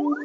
Hello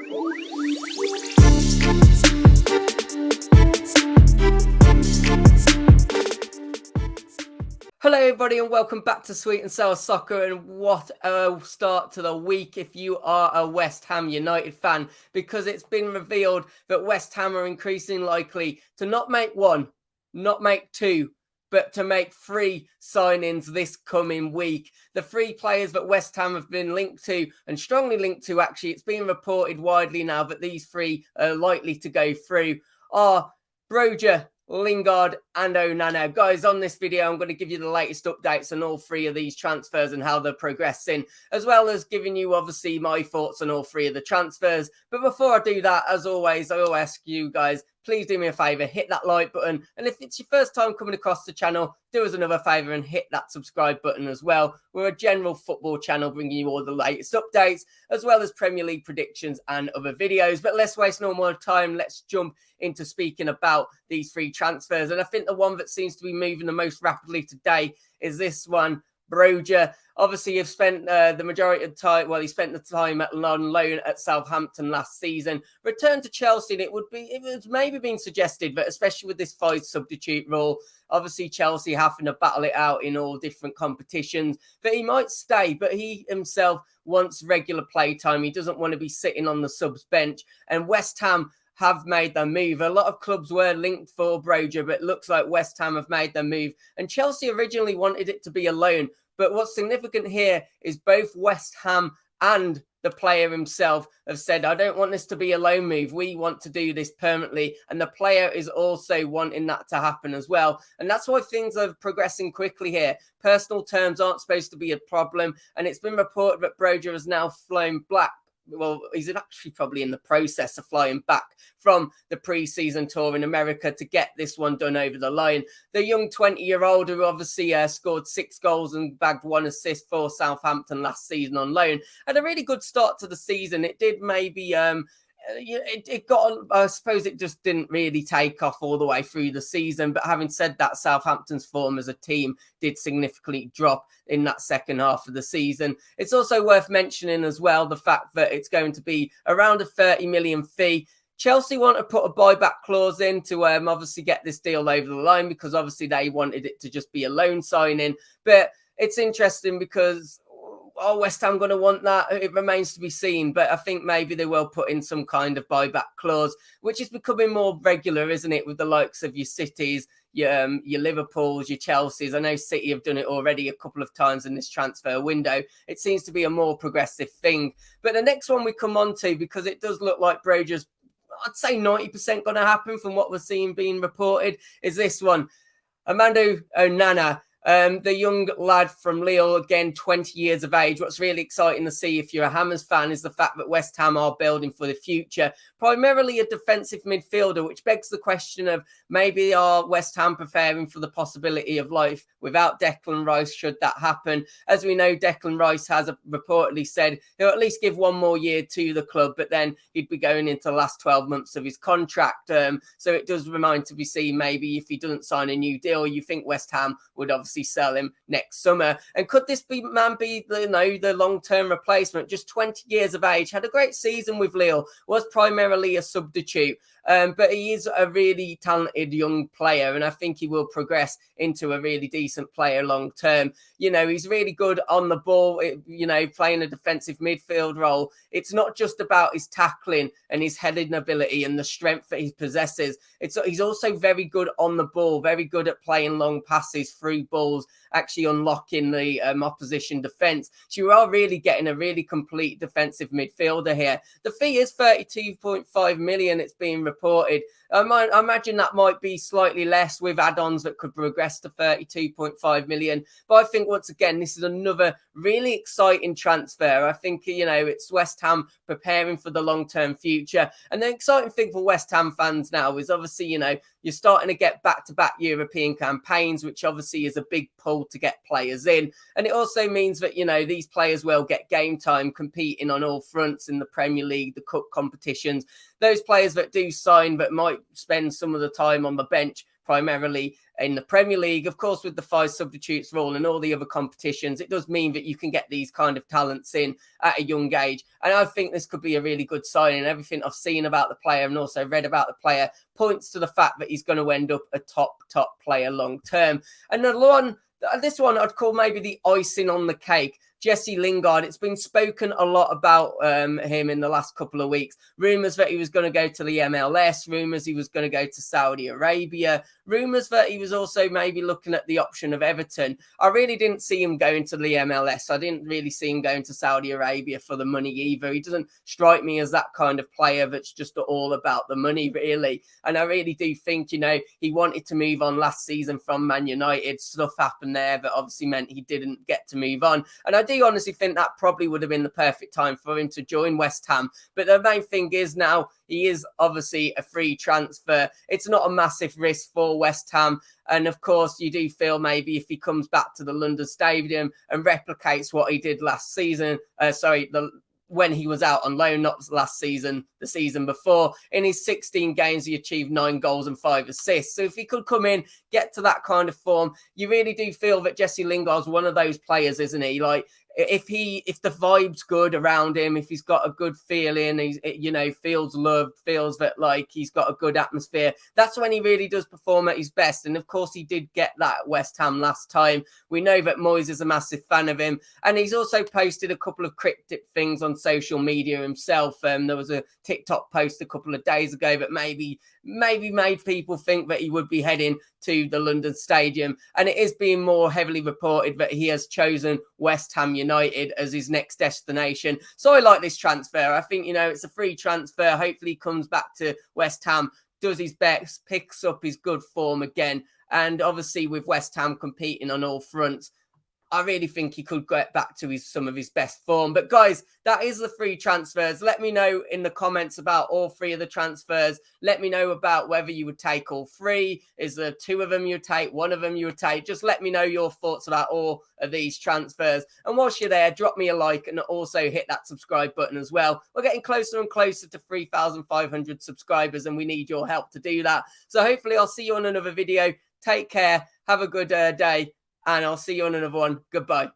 everybody and welcome back to Sweet and Sour Soccer, and what a start to the week if you are a West Ham United fan, because it's been revealed that West Ham are increasingly likely to not make one, not make two, but to make three signings this coming week. The three players that West Ham have been linked to, and strongly linked to actually, it's been reported widely now that these three are likely to go through, are Broja, Lingard and Onana. Guys, on this video, I'm going to give you the latest updates on all three of these transfers and how they're progressing, as well as giving you, obviously, my thoughts on all three of the transfers. But before I do that, as always, I will ask you guys, please do me a favour, hit that like button. And if it's your first time coming across the channel, do us another favour and hit that subscribe button as well. We're a general football channel bringing you all the latest updates, as well as Premier League predictions and other videos. But let's waste no more time. Let's jump into speaking about these three transfers. And I think the one that seems to be moving the most rapidly today is this one, Broja. Obviously, you've spent the majority of the time, well, he spent the time on loan at Southampton last season, returned to Chelsea, and it was maybe being suggested that, especially with this 5 substitute rule, obviously Chelsea having to battle it out in all different competitions, that he might stay, but he himself wants regular play time. He doesn't want to be sitting on the subs bench, and West Ham have made their move. A lot of clubs were linked for Broja, but it looks like West Ham have made their move. And Chelsea originally wanted it to be a loan. But what's significant here is both West Ham and the player himself have said, I don't want this to be a loan move. We want to do this permanently. And the player is also wanting that to happen as well. And that's why things are progressing quickly here. Personal terms aren't supposed to be a problem. And it's been reported that Broja has now flown back. Well, he's actually probably in the process of flying back from the pre-season tour in America to get this one done over the line. The young 20-year-old who obviously scored 6 goals and bagged 1 assist for Southampton last season on loan had a really good start to the season. It did maybe it got, I suppose it just didn't really take off all the way through the season. But having said that, Southampton's form as a team did significantly drop in that second half of the season. It's also worth mentioning as well the fact that it's going to be around a 30 million fee. Chelsea want to put a buyback clause in to obviously get this deal over the line, because obviously they wanted it to just be a loan signing. But it's interesting because, are West Ham going to want that? It remains to be seen, but I think maybe they will put in some kind of buyback clause, which is becoming more regular, isn't it, with the likes of your Cities, your Liverpools, your Chelseas. I know City have done it already a couple of times in this transfer window. It seems to be a more progressive thing. But the next one we come on to, because it does look like Broja's, I'd say 90% going to happen from what we're seeing being reported, is this one. Onana. The young lad from Lille, again, 20 years of age. What's really exciting to see if you're a Hammers fan is the fact that West Ham are building for the future. Primarily a defensive midfielder, which begs the question of maybe are West Ham preparing for the possibility of life without Declan Rice should that happen. As we know, Declan Rice has reportedly said he'll at least give 1 more year to the club, but then he'd be going into the last 12 months of his contract. So it does remain to be seen maybe if he doesn't sign a new deal, you think West Ham would obviously sell him next summer. And could this be the long-term replacement? Just 20 years of age, had a great season with Lille, was primarily a substitute, but he is a really talented young player, and I think he will progress into a really decent player long-term. You know, he's really good on the ball, playing a defensive midfield role. It's not just about his tackling and his heading ability and the strength that he possesses. He's also very good on the ball, very good at playing long passes through balls, actually unlocking the opposition defence. So you are really getting a really complete defensive midfielder here. The fee is 32.5 million, it's being reported. I imagine that might be slightly less with add-ons that could progress to 32.5 million. But I think, once again, this is another really exciting transfer. I think, it's West Ham preparing for the long-term future. And the exciting thing for West Ham fans now is obviously, you're starting to get back-to-back European campaigns, which obviously is a big pull to get players in. And it also means that, these players will get game time competing on all fronts in the Premier League, the cup competitions. Those players that do sign but might spend some of the time on the bench primarily in the Premier League. Of course, with the 5 substitutes rule and all the other competitions, it does mean that you can get these kind of talents in at a young age. And I think this could be a really good signing. Everything I've seen about the player and also read about the player points to the fact that he's going to end up a top player long term. And this one I'd call maybe the icing on the cake. Jesse Lingard, it's been spoken a lot about him in the last couple of weeks. Rumours that he was going to go to the MLS, rumours he was going to go to Saudi Arabia, rumours that he was also maybe looking at the option of Everton. I really didn't see him going to the MLS. I didn't really see him going to Saudi Arabia for the money either. He doesn't strike me as that kind of player that's just all about the money, really. And I really do think, he wanted to move on last season from Man United. Stuff happened there that obviously meant he didn't get to move on. And I do honestly think that probably would have been the perfect time for him to join West Ham. But the main thing is now he is obviously a free transfer. It's not a massive risk for West Ham. And of course, you do feel maybe if he comes back to the London Stadium and replicates what he did last season, when he was out on loan, not last season, the season before. In his 16 games, he achieved 9 goals and 5 assists. So if he could come in, get to that kind of form, you really do feel that Jesse Lingard's one of those players, isn't he? Like, if the vibe's good around him, if he's got a good feeling, he's, feels loved, feels that like he's got a good atmosphere, that's when he really does perform at his best. And of course, he did get that at West Ham last time. We know that Moyes is a massive fan of him, and he's also posted a couple of cryptic things on social media himself. There was a TikTok post a couple of days ago that maybe made people think that he would be heading to the London Stadium, and it is being more heavily reported that he has chosen West Ham United as his next destination. So I like this transfer. I think, it's a free transfer. Hopefully he comes back to West Ham, does his best, picks up his good form again, and obviously with West Ham competing on all fronts, I really think he could get back to some of his best form. But guys, that is the 3 transfers. Let me know in the comments about all 3 of the transfers. Let me know about whether you would take all 3. Is there 2 of them you would take, 1 of them you would take? Just let me know your thoughts about all of these transfers. And whilst you're there, drop me a like and also hit that subscribe button as well. We're getting closer and closer to 3,500 subscribers, and we need your help to do that. So hopefully I'll see you on another video. Take care. Have a good day. And I'll see you on another one. Goodbye.